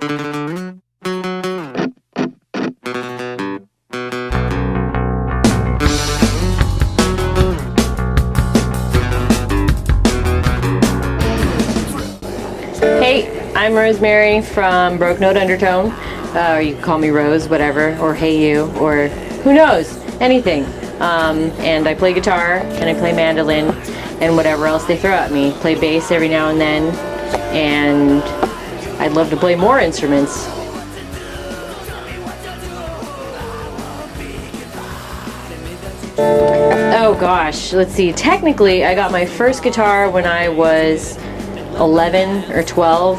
Hey, I'm Rosemary from Broke Note Undertone, or you can call me Rose, whatever, or Hey You, or who knows, anything. And I play guitar, and I play mandolin, and whatever else they throw at me. Play bass every now and then, and I'd love to play more instruments. Oh gosh, let's see. Technically, I got my first guitar when I was 11 or 12.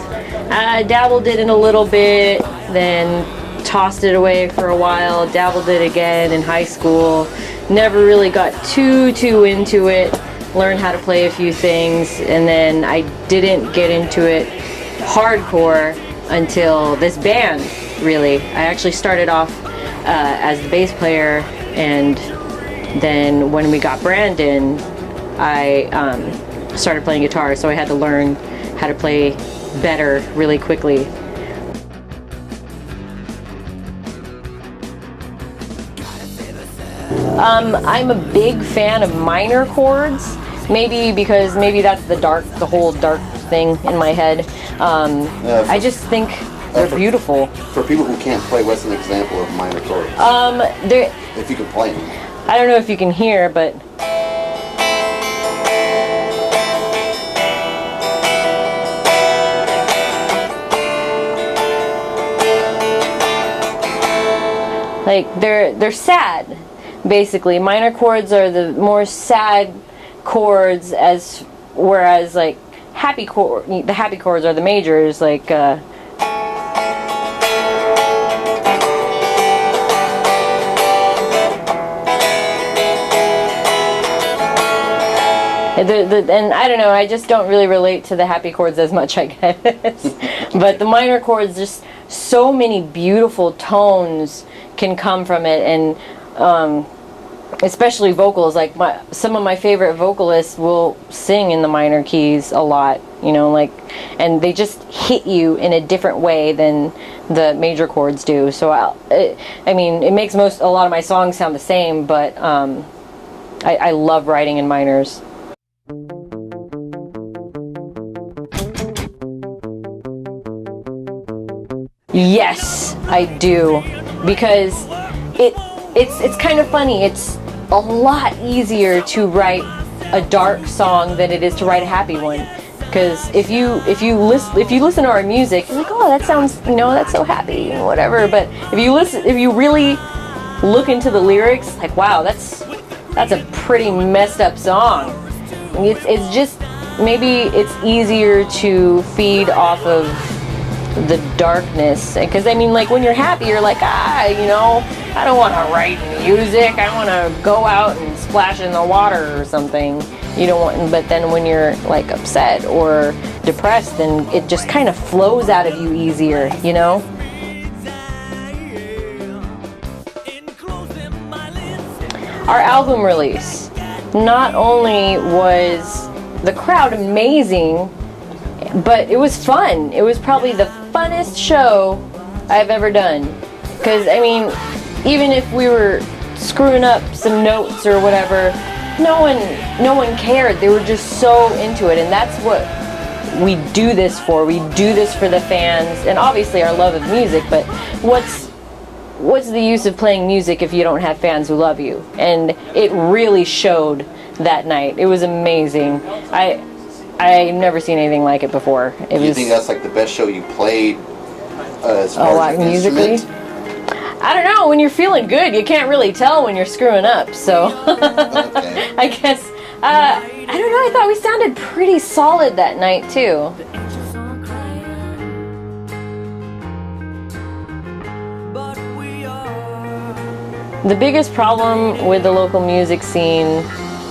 I dabbled it in a little bit, then tossed it away for a while, dabbled it again in high school. Never really got too into it. Learned how to play a few things, and then I didn't get into it hardcore until this band, really. I actually started off as the bass player, and then when we got Brandon, I started playing guitar, so I had to learn how to play better really quickly. I'm a big fan of minor chords, maybe because that's the whole dark thing in my head. I just think they're beautiful. For people who can't play, what's an example of minor chords? If you can play them. I don't know if you can hear, but like they're sad, basically. Minor chords are the more sad chords, whereas like the happy chords are the majors, like and I don't know, I just don't really relate to the happy chords as much, I guess. But the minor chords, just so many beautiful tones can come from it, and especially vocals. Like some of my favorite vocalists will sing in the minor keys a lot, you know, like, and they just hit you in a different way than the major chords do. So I mean, it makes a lot of my songs sound the same, but I love writing in minors. Yes, I do, because it's kind of funny. It's a lot easier to write a dark song than it is to write a happy one. Because if you listen to our music, you're like, oh, that sounds, you know, that's so happy and whatever. But if you really look into the lyrics, like, wow, that's a pretty messed up song. It's just, maybe it's easier to feed off of the darkness, because I mean, like, when you're happy, you're like, you know, I don't want to write music, I want to go out and splash in the water or something. You don't want, but then when you're like upset or depressed, then it just kind of flows out of you easier, you know. Our album release, not only was the crowd amazing, but it was fun. It was probably the funnest show I've ever done. Because, I mean, even if we were screwing up some notes or whatever, no one cared. They were just so into it, and that's what we do this for. We do this for the fans, and obviously our love of music, but what's the use of playing music if you don't have fans who love you? And it really showed that night. It was amazing. I've never seen anything like it before. Do you think that's like the best show you played as far as musically? I don't know. When you're feeling good, you can't really tell when you're screwing up. So Okay. I guess I don't know. I thought we sounded pretty solid that night too. The biggest problem with the local music scene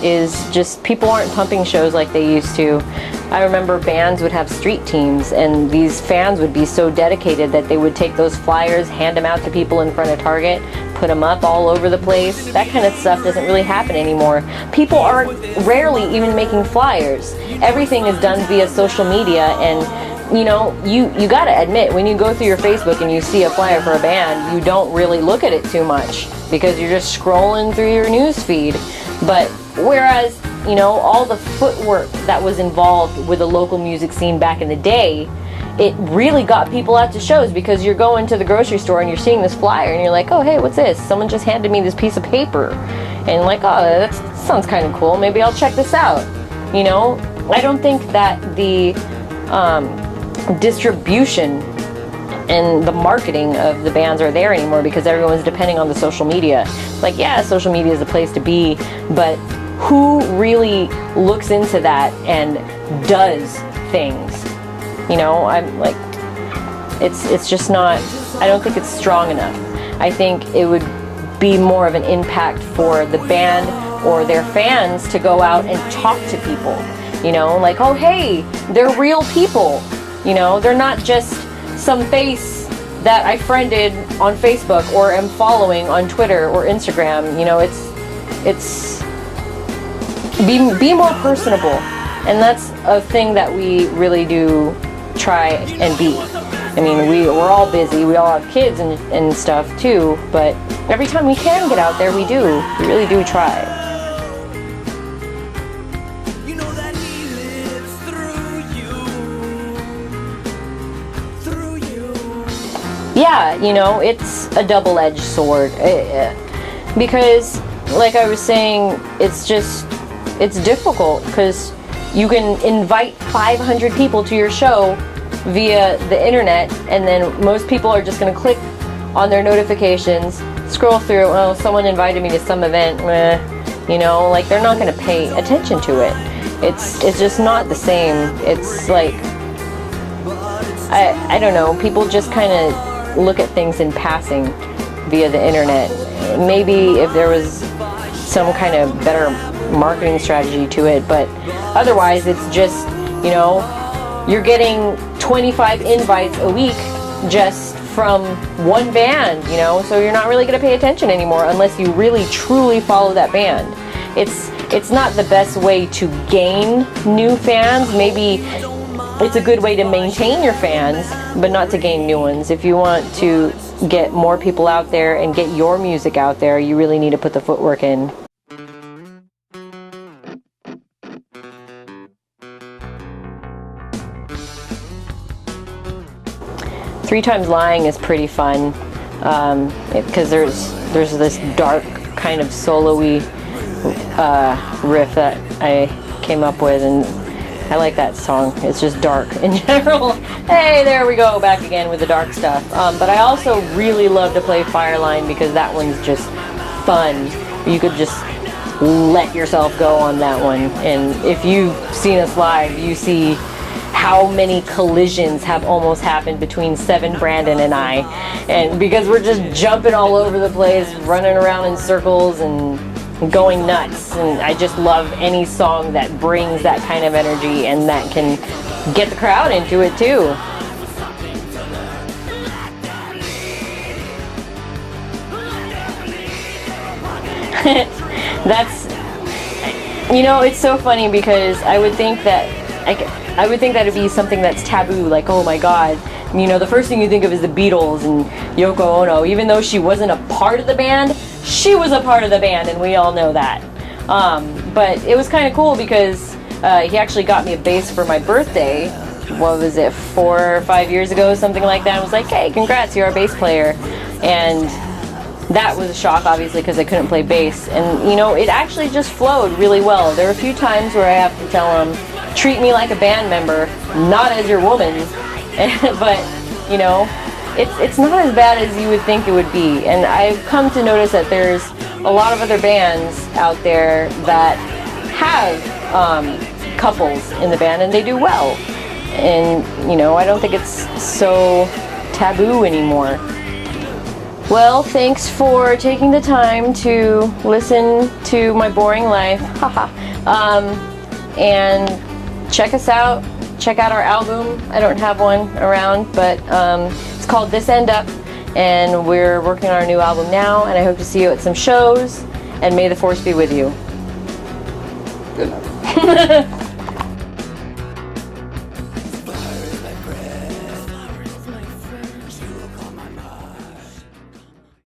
is just people aren't pumping shows like they used to. I remember bands would have street teams, and these fans would be so dedicated that they would take those flyers, hand them out to people in front of Target, put them up all over the place. That kind of stuff doesn't really happen anymore. People are rarely even making flyers. Everything is done via social media, and you know, you got to admit, when you go through your Facebook and you see a flyer for a band, you don't really look at it too much because you're just scrolling through your news feed. But whereas, you know, all the footwork that was involved with the local music scene back in the day, it really got people out to shows, because you're going to the grocery store and you're seeing this flyer and you're like, oh, hey, what's this? Someone just handed me this piece of paper. And like, oh, that sounds kind of cool. Maybe I'll check this out. You know, I don't think that the distribution and the marketing of the bands are there anymore, because everyone's depending on the social media. Like, yeah, social media is a place to be, but who really looks into that and does things? You know, I'm like, it's just not, I don't think it's strong enough. I think it would be more of an impact for the band or their fans to go out and talk to people. You know, like, oh, hey, they're real people. You know, they're not just some face that I friended on Facebook or am following on Twitter or Instagram. You know, it's be more personable. And that's a thing that we really do try and be. I mean, we're all busy. We all have kids and stuff too, but every time we can get out there, we do. We really do try. Yeah, you know, it's a double-edged sword. Because, like I was saying, it's difficult, because you can invite 500 people to your show via the internet, and then most people are just going to click on their notifications, scroll through, oh, someone invited me to some event, you know, like, they're not going to pay attention to it. It's just not the same. It's like, I don't know, people just kind of look at things in passing via the internet. Maybe if there was some kind of better marketing strategy to it, but otherwise it's just, you know, you're getting 25 invites a week just from one band, you know, so you're not really going to pay attention anymore unless you really truly follow that band. It's not the best way to gain new fans. Maybe it's a good way to maintain your fans, but not to gain new ones. If you want to get more people out there and get your music out there, you really need to put the footwork in. Three Times Lying is pretty fun, because there's this dark kind of solo-y riff that I came up with, and I like that song. It's just dark in general. Hey, there we go, back again with the dark stuff. But I also really love to play Fireline, because that one's just fun. You could just let yourself go on that one. And if you've seen us live, you see how many collisions have almost happened between Seven, Brandon, and I. And because we're just jumping all over the place, running around in circles and going nuts. And I just love any song that brings that kind of energy and that can get the crowd into it too. That's, you know, it's so funny, because I would think that it'd be something that's taboo, like, oh my god, you know, the first thing you think of is the Beatles and Yoko Ono. Even though she wasn't a part of the band, she was a part of the band, and we all know that. But it was kind of cool, because he actually got me a bass for my birthday. What was it, 4 or 5 years ago, something like that. I was like, hey, congrats, you're a bass player. And that was a shock, obviously, because I couldn't play bass. And, you know, it actually just flowed really well. There were a few times where I have to tell him, treat me like a band member, not as your woman. But, you know, it's not as bad as you would think it would be. And I've come to notice that there's a lot of other bands out there that have couples in the band, and they do well. And, you know, I don't think it's so taboo anymore. Well, thanks for taking the time to listen to my boring life. And check us out. Check out our album. I don't have one around, but it's called This End Up, and we're working on our new album now, and I hope to see you at some shows, and may the force be with you. Good night.